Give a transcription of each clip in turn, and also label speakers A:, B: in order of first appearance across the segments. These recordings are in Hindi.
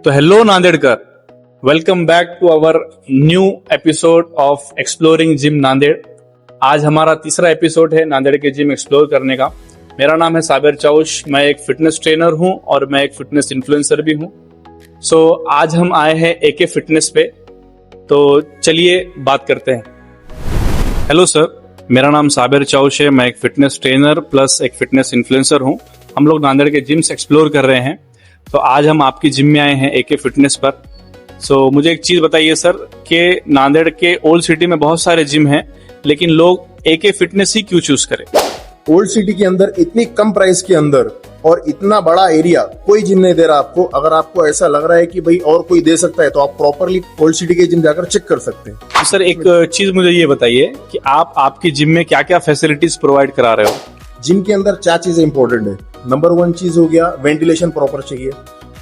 A: तो hello Nandedkar, welcome back to our new episode of exploring gym Nanded. आज हमारा तीसरा एपिसोड है नांदेड़ के जिम एक्सप्लोर करने का। मेरा नाम है साबिर चाउश, मैं एक फिटनेस ट्रेनर हूं और मैं एक फिटनेस इन्फ्लुएंसर भी हूं। सो आज हम आए हैं एके फिटनेस पे, तो चलिए बात करते हैं। हेलो सर, मेरा नाम साबिर चाउश है, मैं एक फिटनेस ट्रेनर प्लस एक फिटनेस इन्फ्लुएंसर हूं। हम लोग नांदेड़ के जिम्स एक्सप्लोर कर रहे हैं, तो आज हम आपकी जिम में आए हैं एके फिटनेस पर। सो मुझे एक चीज बताइए सर कि नांदेड़ के ओल्ड सिटी में बहुत सारे जिम हैं, लेकिन लोग एके फिटनेस ही क्यों चूज करें?
B: ओल्ड सिटी के अंदर इतनी कम प्राइस के अंदर और इतना बड़ा एरिया कोई जिम नहीं दे रहा आपको। अगर आपको ऐसा लग रहा है कि भाई और कोई दे सकता है तो आप प्रॉपरली ओल्ड सिटी के जिम जाकर चेक कर सकते हैं।
A: तो सर एक चीज मुझे ये बताइए कि आप आपकी जिम में क्या क्या फैसिलिटीज प्रोवाइड करा रहे हो?
B: जिम के अंदर 4 चीजें इंपॉर्टेंट है। नंबर 1 चीज हो गया वेंटिलेशन प्रॉपर चाहिए।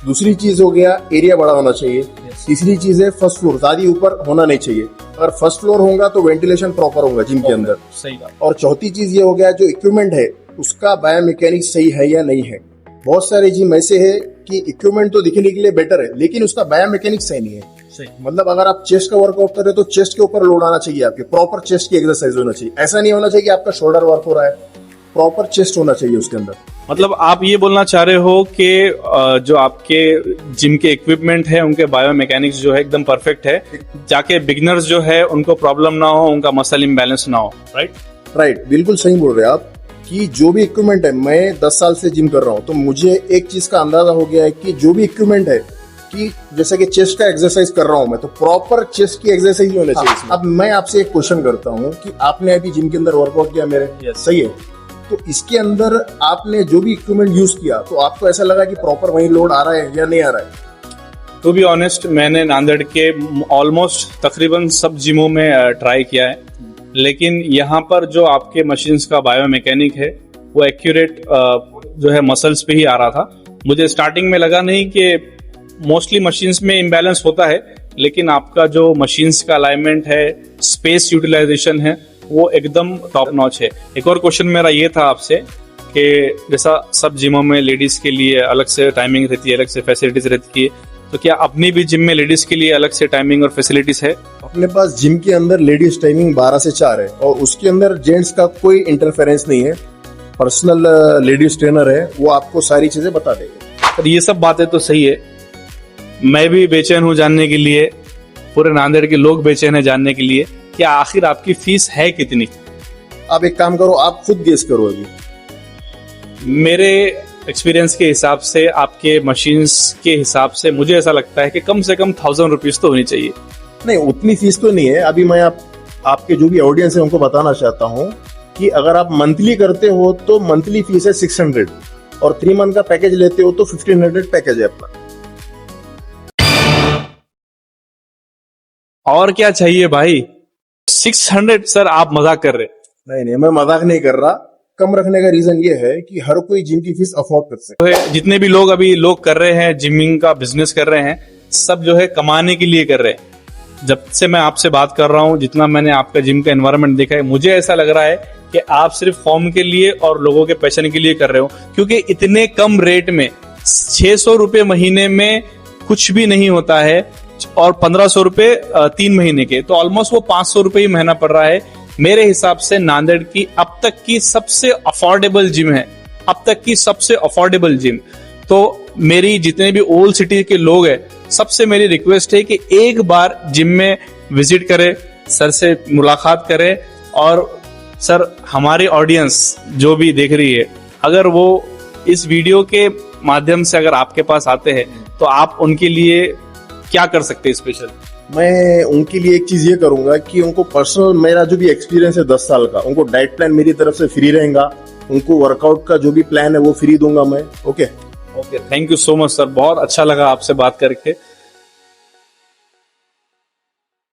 B: दूसरी चीज हो गया एरिया बड़ा होना चाहिए। तीसरी चीज है फर्स्ट फ्लोर, ज्यादा ऊपर होना नहीं चाहिए। अगर फर्स्ट फ्लोर होगा तो वेंटिलेशन प्रॉपर होगा जिम के अंदर।
A: सही बात।
B: और चौथी चीज ये हो गया जो इक्विपमेंट है उसका बायोमैकेनिक्स सही है या नहीं है। बहुत सारे जिम ऐसे है कि इक्विपमेंट तो दिखने के लिए बेटर है लेकिन उसका बायोमैकेनिक्स सही नहीं है।
A: सही।
B: मतलब अगर आप चेस्ट का वर्कआउट कर रहे हो तो चेस्ट के ऊपर लोड आना चाहिए, आपके प्रॉपर चेस्ट की एक्सरसाइज होना चाहिए। ऐसा नहीं होना चाहिए कि आपका शोल्डर वर्क हो रहा है, प्रॉपर चेस्ट होना चाहिए उसके अंदर।
A: मतलब आप ये बोलना चाह रहे हो कि जो आपके जिम के इक्विपमेंट है उनके बायोमैकेनिक्स जो है एकदम परफेक्ट है, जाके बिगिनर्स जो है उनको प्रॉब्लम ना हो, उनका मसल इम्बैलेंस ना हो। राइट,
B: बिल्कुल सही बोल रहे हैं आप कि जो भी इक्विपमेंट है, मैं 10 साल से जिम कर रहा हूँ तो मुझे एक चीज का अंदाजा हो गया है कि जो भी इक्विपमेंट है कि जैसे कि चेस्ट का एक्सरसाइज कर रहा हूँ मैं तो प्रॉपर चेस्ट की एक्सरसाइज होनी चाहिए। अब मैं आपसे एक क्वेश्चन करता हूँ कि आपने अभी जिम के अंदर वर्कआउट किया मेरे, सही है, तो इसके अंदर आपने जो भी इक्विपमेंट यूज किया तो आपको ऐसा लगा कि प्रॉपर वही लोड आ रहा है या नहीं आ रहा है?
A: टू बी ऑनेस्ट, मैंने नांदेड़ के ऑलमोस्ट तकरीबन सब जिमों में ट्राई किया है, लेकिन यहाँ पर जो आपके मशीन्स का बायोमैकेनिक है वो एक्यूरेट जो है मसल्स पे ही आ रहा था। मुझे स्टार्टिंग में लगा नहीं कि मोस्टली मशीन्स में इम्बैलेंस होता है, लेकिन आपका जो मशीन्स का अलाइनमेंट है, स्पेस यूटिलाइजेशन है, वो एकदम टॉप नॉच है। एक और क्वेश्चन मेरा ये था आपसे कि जैसा सब जिमों में लेडीज के लिए अलग से टाइमिंग रहती है, अलग से फैसिलिटीज रहती है, तो क्या अपनी भी जिम में लेडीज के लिए अलग से टाइमिंग और फैसिलिटीज है?
B: अपने पास जिम के अंदर लेडीज टाइमिंग 12 से 4 है और उसके अंदर जेंट्स का कोई इंटरफेरेंस नहीं है। पर्सनल लेडीज ट्रेनर है, वो आपको सारी चीजें बता देगा।
A: और ये सब बातें तो सही है, मैं भी बेचैन हूँ जानने के लिए, पूरे नांदेड़ के लोग बेचैन है जानने के लिए कि आखिर आपकी फीस है कितनी।
B: आप एक काम करो, आप खुद गेस करो। अभी
A: मेरे एक्सपीरियंस के हिसाब से, आपके मशीन्स के हिसाब से मुझे ऐसा लगता है कि कम से कम 1000 रुपीज तो होनी चाहिए।
B: नहीं, उतनी फीस तो नहीं है। अभी मैं आपके जो भी ऑडियंस है उनको बताना चाहता हूँ कि अगर आप मंथली करते हो तो मंथली फीस है 600 और 3 मंथ का पैकेज लेते हो तो 1500 पैकेज है अपना।
A: और क्या चाहिए भाई? 600? सर आप मजाक कर रहे?
B: नहीं, मैं मजाक नहीं कर रहा। कम रखने का रीजन ये है कि हर कोई जिम की फीस अफोर्ड कर सकता
A: है। जितने भी लोग अभी कर रहे हैं, जिमिंग का बिजनेस कर रहे हैं, सब जो है कमाने के लिए कर रहे हैं। जब से मैं आपसे बात कर रहा हूँ, जितना मैंने आपका जिम का एनवायरनमेंट देखा है, मुझे ऐसा लग रहा है कि आप सिर्फ फॉर्म के लिए और लोगों के पैशन के लिए कर रहे हो, क्योंकि इतने कम रेट में 600 रुपए महीने में कुछ भी नहीं होता है और 1500 रुपए 3 महीने के, तो ऑलमोस्ट वो 500 रुपए ही महीना पड़ रहा है। मेरे हिसाब से नांदेड़ की अब तक की सबसे अफोर्डेबल जिम है, अब तक की सबसे अफोर्डेबल जिम। तो मेरी जितने भी ओल्ड सिटी के लोग हैं, सबसे मेरी रिक्वेस्ट है कि एक बार जिम में विजिट करें, सर से मुलाकात करें। और सर, हमारी ऑडियंस जो भी देख रही है, अगर वो इस वीडियो के माध्यम से अगर आपके पास आते हैं तो आप उनके लिए क्या कर सकते हैं स्पेशल?
B: मैं उनके लिए एक चीज ये करूंगा कि उनको पर्सनल, मेरा जो भी एक्सपीरियंस है 10 साल का, उनको डाइट प्लान मेरी तरफ से फ्री रहेगा। उनको वर्कआउट का जो भी प्लान है वो फ्री दूंगा मैं। Okay,
A: thank you so much sir, बहुत अच्छा लगा आपसे बात करके।